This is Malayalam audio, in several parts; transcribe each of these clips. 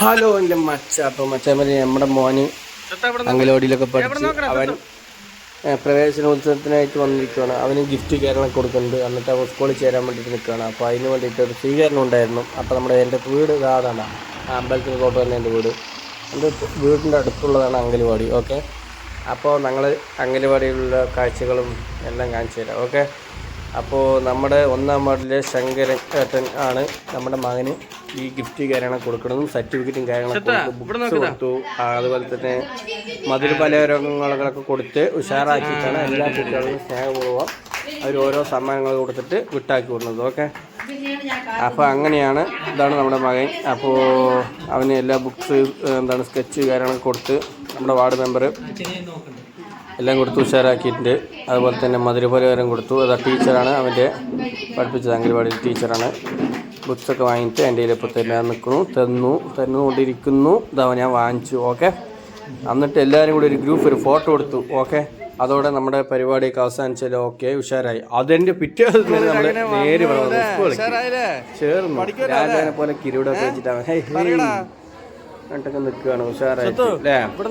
ഹലോ എൻ്റെ മച്ച. അപ്പോൾ മച്ചാൻ നമ്മുടെ മോന് അങ്കലവാടിയിലൊക്കെ പഠിച്ച് അവൻ പ്രവേശനോത്സവത്തിനായിട്ട് വന്നിരിക്കുകയാണ്. അവന് ഗിഫ്റ്റ് കാര്യങ്ങളൊക്കെ കൊടുക്കുന്നുണ്ട്. എന്നിട്ട് അവൻ സ്കൂളിൽ ചേരാൻ വേണ്ടിയിട്ട് നിൽക്കുകയാണ്. അപ്പോൾ അതിന് വേണ്ടിയിട്ട് ഒരു സ്വീകരണം ഉണ്ടായിരുന്നു. അപ്പോൾ എൻ്റെ വീട് ഇതാണ്, അമ്പലത്തിന് തൊട്ട് തന്നെ എൻ്റെ വീട്. എൻ്റെ വീടിൻ്റെ അടുത്തുള്ളതാണ് അങ്കലവാടി. ഓക്കെ, അപ്പോൾ ഞങ്ങൾ അങ്കലവാടിയിലുള്ള കാഴ്ചകളും എല്ലാം കാണിച്ചു തരാം. ഓക്കെ, അപ്പോൾ നമ്മുടെ 1-ാം വാർഡിലെ ശങ്കരൻ ഏട്ടൻ ആണ് നമ്മുടെ മകന് ഈ ഗിഫ്റ്റ് കാര്യങ്ങൾ കൊടുക്കുന്നതും സർട്ടിഫിക്കറ്റും കാര്യങ്ങളൊക്കെ കൊടുത്തു. അതുപോലെ തന്നെ മധുരപലഹാരങ്ങളൊക്കെ കൊടുത്ത് ഉഷാറാക്കിയിട്ടാണ് എല്ലാ കുട്ടികളും സ്നേഹപൂർവ്വം അവർ ഓരോ സമ്മാനങ്ങൾ കൊടുത്തിട്ട് വിട്ടാക്കി വിടുന്നത്. ഓക്കെ, അപ്പോൾ അങ്ങനെയാണ്. ഇതാണ് നമ്മുടെ മകൻ. അപ്പോൾ അവന് എല്ലാ ബുക്സ് സ്കെച്ച് കാര്യങ്ങളൊക്കെ കൊടുത്ത് നമ്മുടെ വാർഡ് മെമ്പർ എല്ലാം കൊടുത്ത് ഉഷാറാക്കിയിട്ടുണ്ട്. അതുപോലെ തന്നെ മധുരപലഹാരം കൊടുത്തു. അത് ടീച്ചറാണ് അവൻ്റെ പഠിപ്പിച്ചത്, അംഗൻവാടി ടീച്ചറാണ്. ബുക്സൊക്കെ വാങ്ങിയിട്ട് എൻ്റെ കയ്യിലിപ്പോൾ തന്നുകൊണ്ടിരിക്കുന്നു. ഇതാ ഞാൻ വാങ്ങിച്ചു. ഓക്കെ, എന്നിട്ട് എല്ലാവരും കൂടി ഒരു ഗ്രൂപ്പ് ഒരു ഫോട്ടോ എടുത്തു. ഓക്കെ, അതോടെ നമ്മുടെ പരിപാടിയൊക്കെ അവസാനിച്ചാൽ ഓക്കെ ഉഷാറായി. അതെൻ്റെ പിറ്റേ നമ്മൾ നേര് ചേർന്നു രാജാവിനെ പോലെ കിരീടമൊക്കെ വെച്ചിട്ടാണ് ൊക്കെ നിൽക്കുകയാണ് ഉഷാറായിട്ട് അല്ലേ. അപ്പോൾ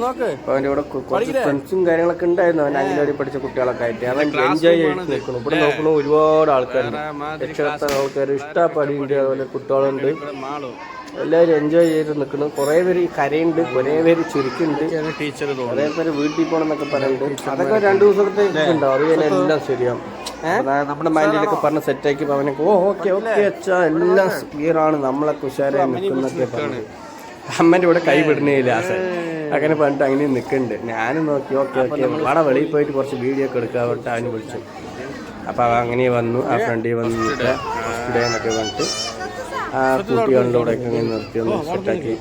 അവൻ്റെ ഇവിടെ കുറച്ച് ഫ്രണ്ട്സും കാര്യങ്ങളൊക്കെ ഉണ്ടായിരുന്നു. അവൻ അംഗൻവാടി പഠിച്ച കുട്ടികളൊക്കെ ആയിട്ട് അവൻ എൻജോയ് ചെയ്ത് നിൽക്കണം. ഇവിടെ നോക്കണ ഒരുപാട് ആൾക്കാരുണ്ട്, രക്ഷകർത്ത ആൾക്കാർ ഇഷ്ടപ്പെടുന്നുണ്ട്. അതുപോലെ കുട്ടികളുണ്ട്, എല്ലാവരും എൻജോയ് ചെയ്ത് നിൽക്കണം. കുറേ പേര് കരയുണ്ട്, കുറേ പേര് ചിരിക്കുന്നുണ്ട്, കുറേ പേര് വീട്ടിൽ പോകണം എന്നൊക്കെ പറയുന്നുണ്ട്. അതൊക്കെ 2 ദിവസത്തെ ഉണ്ടാവും. അത് കഴിഞ്ഞാൽ എല്ലാം ശരിയാവും. നമ്മുടെ മൈൻഡിലൊക്കെ പറഞ്ഞ് സെറ്റാക്കി അവനൊക്കെ ഓക്കെ അച്ഛാ എല്ലാം ക്ലിയറാണ്, നമ്മളൊക്കെ ഉഷാറായി നിൽക്കുന്നൊക്കെ പറഞ്ഞു. അമ്മൻ്റെ ഇവിടെ കൈ വിടുന്നില്ല അങ്ങനെ പറഞ്ഞിട്ട് അങ്ങനെ നിൽക്കുന്നുണ്ട്. ഞാനും നോക്കി ഓക്കെ അവിടെ വെളിയിൽ പോയിട്ട് കുറച്ച് വീഡിയോ ഒക്കെ എടുക്കുക പറഞ്ഞിട്ട് അവന് വിളിച്ചു. അപ്പോൾ അവ അങ്ങനെ വന്നു, ആ ഫ്രണ്ടിൽ വന്നിട്ട് എന്നൊക്കെ പറഞ്ഞിട്ട് ആ കുട്ടികളുടെ കൂടെയൊക്കെ അങ്ങനെ നിർത്തി ഒന്ന് സെറ്റാക്കി.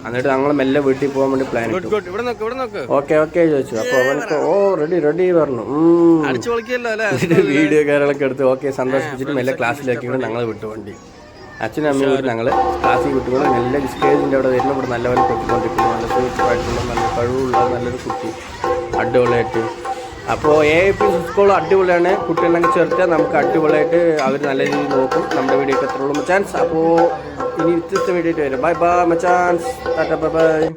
എന്നിട്ട് ഞങ്ങൾ മെല്ലെ വീട്ടിൽ പോകാൻ വേണ്ടി പ്ലാൻ ഇട്ടു. ഓക്കെ ചോദിച്ചു. അപ്പോൾ അവനൊക്കെ റെഡി പറഞ്ഞു. വീഡിയോ കാര്യങ്ങളൊക്കെ എടുത്ത് ഓക്കെ സന്തോഷിപ്പിച്ചിട്ട് മെല്ലെ ക്ലാസ്സിലാക്കിയിട്ട് ഞങ്ങൾ വിട്ടു വണ്ടി. അച്ഛനും അമ്മയും കൂടി ഞങ്ങൾ ക്ലാസ്സിൽ കുട്ടികൾ നല്ല സ്റ്റേജിൻ്റെ അവിടെ വരുന്ന ഇവിടെ നല്ലപോലെ പൊട്ടിക്കൊണ്ടിരിക്കുന്നു. നല്ല സൂക്ഷിപ്പായിട്ടുള്ള നല്ല കഴിവുള്ള നല്ലൊരു കുട്ടി അടിപൊളിയായിട്ട്. അപ്പോൾ AIP സ്കൂൾ അടിപൊളിയാണ്. കുട്ടികളൊക്കെ ചേർത്താൽ നമുക്ക് അടിപൊളിയായിട്ട് അവർ നല്ല രീതിയിൽ നോക്കും. നമ്മുടെ വീഡിയോ ഒക്കെ എത്രയുള്ളൂ മച്ചാൻസ്. അപ്പോൾ ഇനി വ്യത്യസ്ത വീഡിയോ ആയിട്ട് വരും. ബൈ മച്ചാൻസ്, ടാറ്റാ ബൈ.